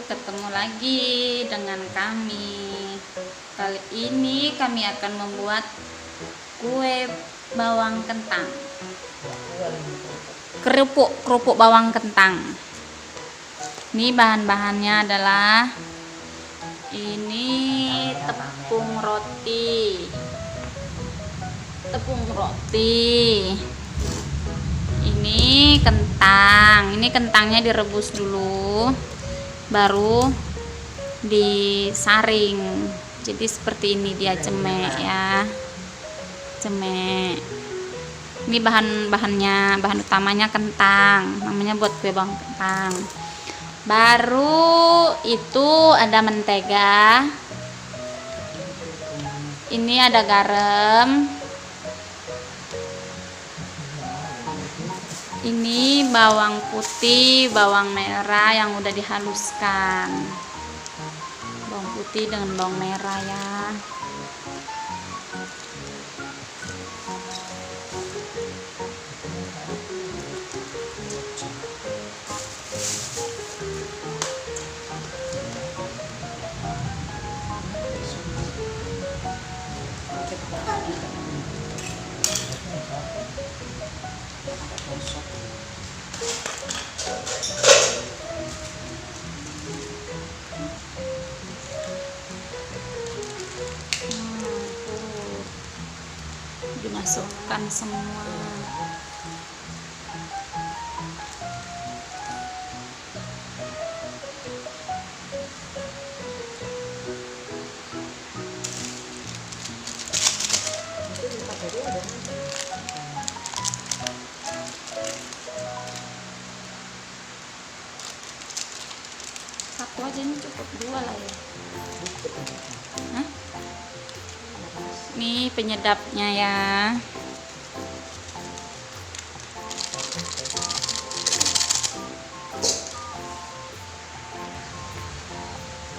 ketemu lagi dengan kami. Kali ini kami akan membuat kue bawang kentang. Kerupuk bawang kentang. Ini bahan-bahannya adalah ini tepung roti. Ini kentang. Ini kentangnya direbus dulu, baru disaring. Jadi seperti ini dia cemek ya. Cemek. Ini bahan-bahannya, bahan utamanya kentang. Namanya buat kue bawang kentang. Baru itu ada mentega. Ini ada garam. Ini bawang putih, bawang merah yang udah dihaluskan. Bawang putih dengan bawang merah ya. Dimasukkan semua. Satu aja ini cukup, dua lah ya. Hah? Ini penyedapnya ya.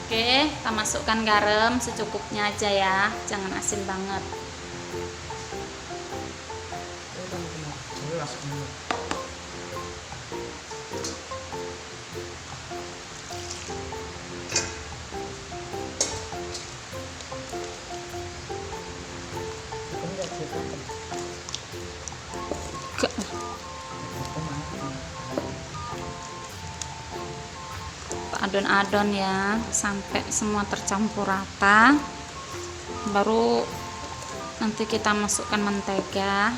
Oke, kita masukkan garam secukupnya aja ya, jangan asin banget. Adon-adon ya sampai semua tercampur rata, baru nanti kita masukkan mentega.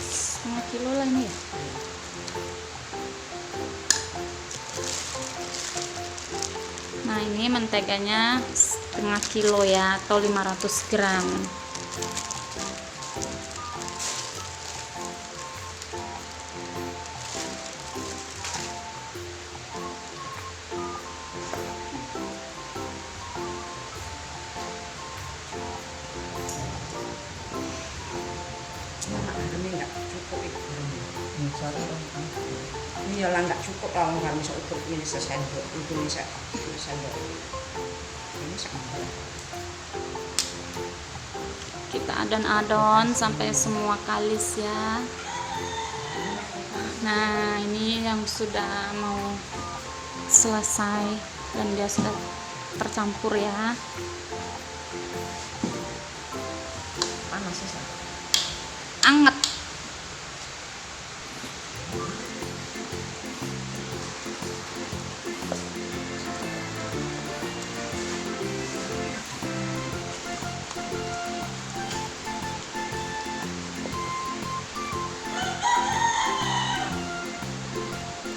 Semua kilo lah ini ya. Nah, ini menteganya setengah kilo ya, atau 500 gram. Ini ya nggak cukup lah, nggak bisa ukur ini sesendok, itu bisa sendok. Ini sama. Kita adon-adon sampai semua kalis ya. Nah, ini yang sudah mau selesai dan dia sudah tercampur ya. Panas sih. Anget.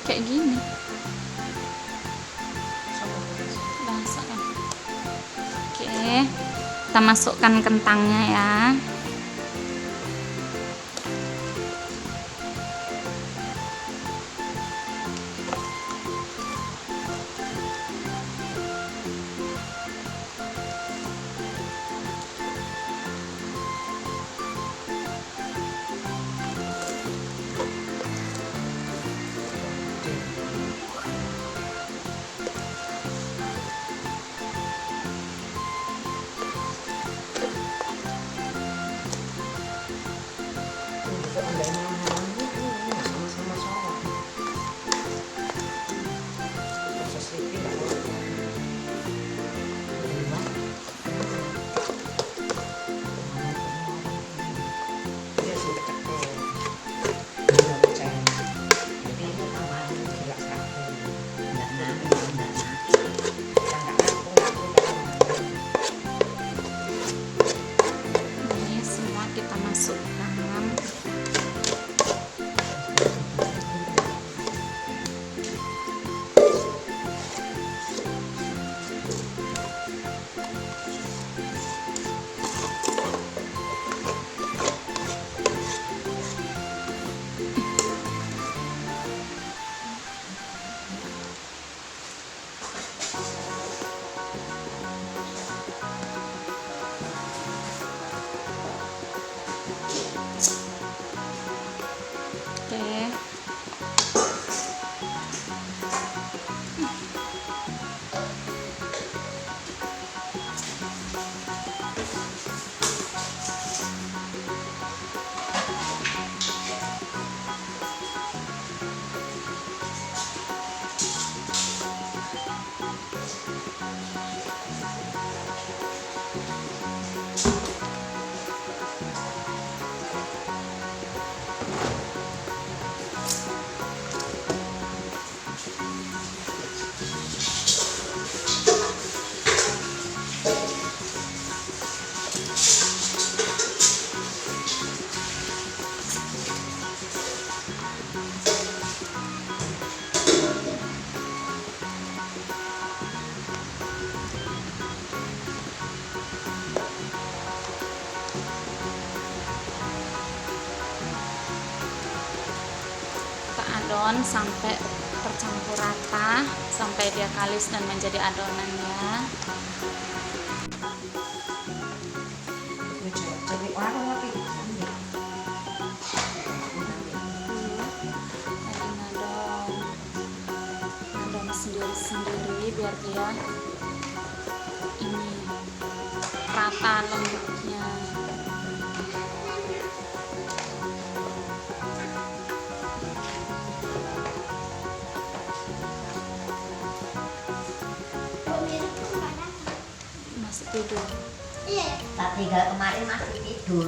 Kayak gini bahasa kan. Oke, kita masukkan kentangnya ya. adon sampai tercampur rata, sampai dia kalis dan menjadi adonan ya. Jadi orang tapi Adon sendiri-sendiri biar dia ini rata lembutnya. Masih tidur. Iya. Tak tinggal kemarin masih tidur.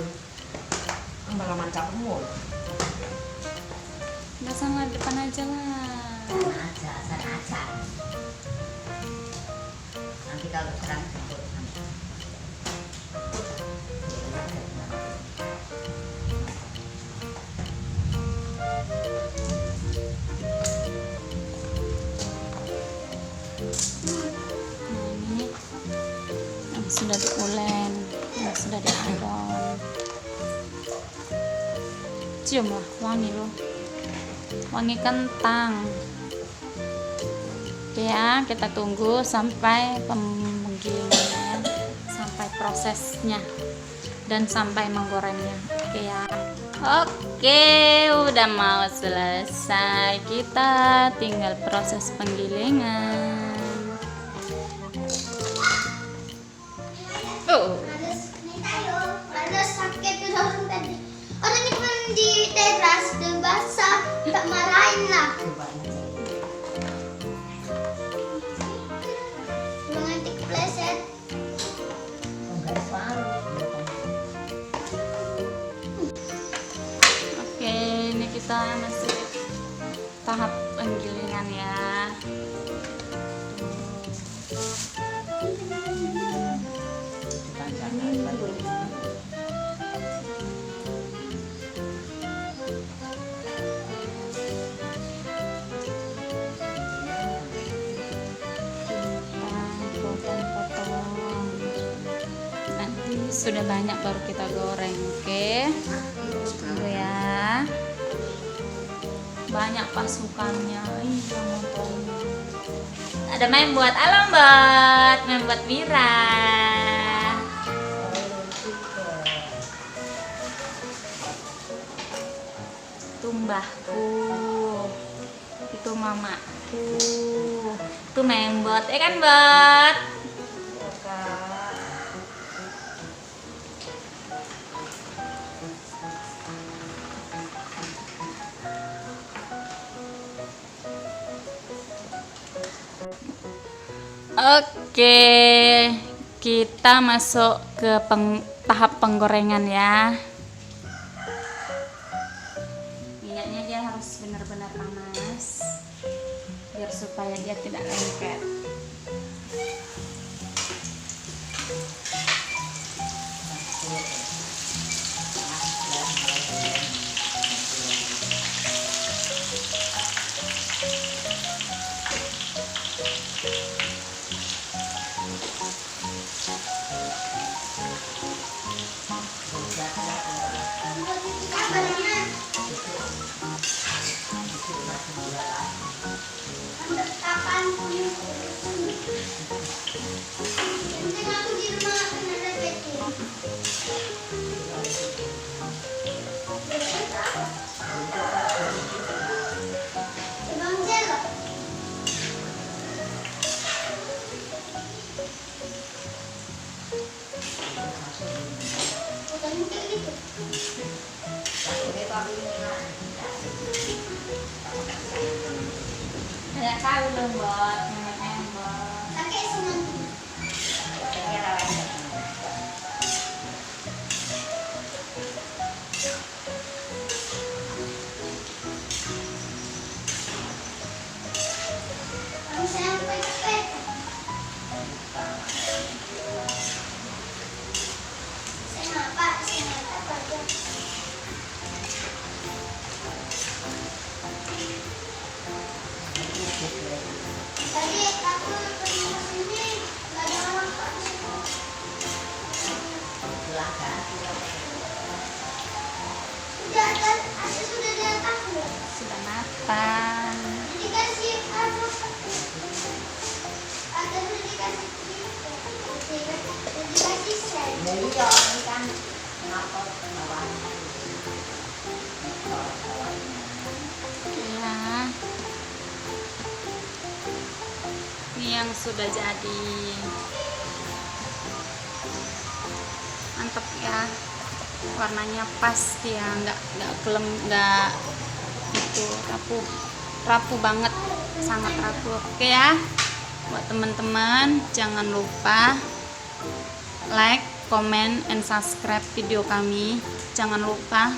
malah mancap mul. Udah sana depan aja lah. Sana aja. Nanti kalau serang jemput. Nah ini yang sudah diulen, yang sudah diadon. Cium lah, wangi loh, wangi kentang. Oke ya, kita tunggu sampai penggilingannya, sampai prosesnya, dan sampai menggorengnya. Oke ya. Oke, udah mau selesai. Kita tinggal proses penggilingan. Ada sakit tuh orang tadi. Orang itu di teras udah basah, tak marahin lah. Nanti kepleset. Oke, ini kita masih tahap penggilingan ya. Potong-potong. Nanti sudah banyak baru kita goreng, oke? Tunggu ya. Banyak pasukannya. Iya, motornya. Ada main buat Alambot, main buat Wira. Itu mbahku. Itu mamaku. Itu membot, kan bot? Oke, kita masuk ke tahap penggorengan ya. Minyaknya dia harus benar-benar panas biar supaya dia tidak lengket. Ada tahu dong bot, membot. Pakai semua. Tadi dikasih dikasih sen. Ya iya, ini kan motor bawahnya. Ya, ini yang sudah jadi. Mantap ya, warnanya pas dia, nggak kelem, nggak itu rapuh banget, sangat rapuh. Oke ya, buat teman-teman jangan lupa like, comment, and subscribe video kami. Jangan lupa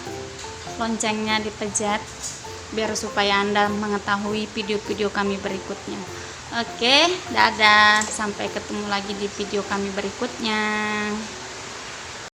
loncengnya dipencet biar supaya Anda mengetahui video-video kami berikutnya. Oke, dadah, sampai ketemu lagi di video kami berikutnya.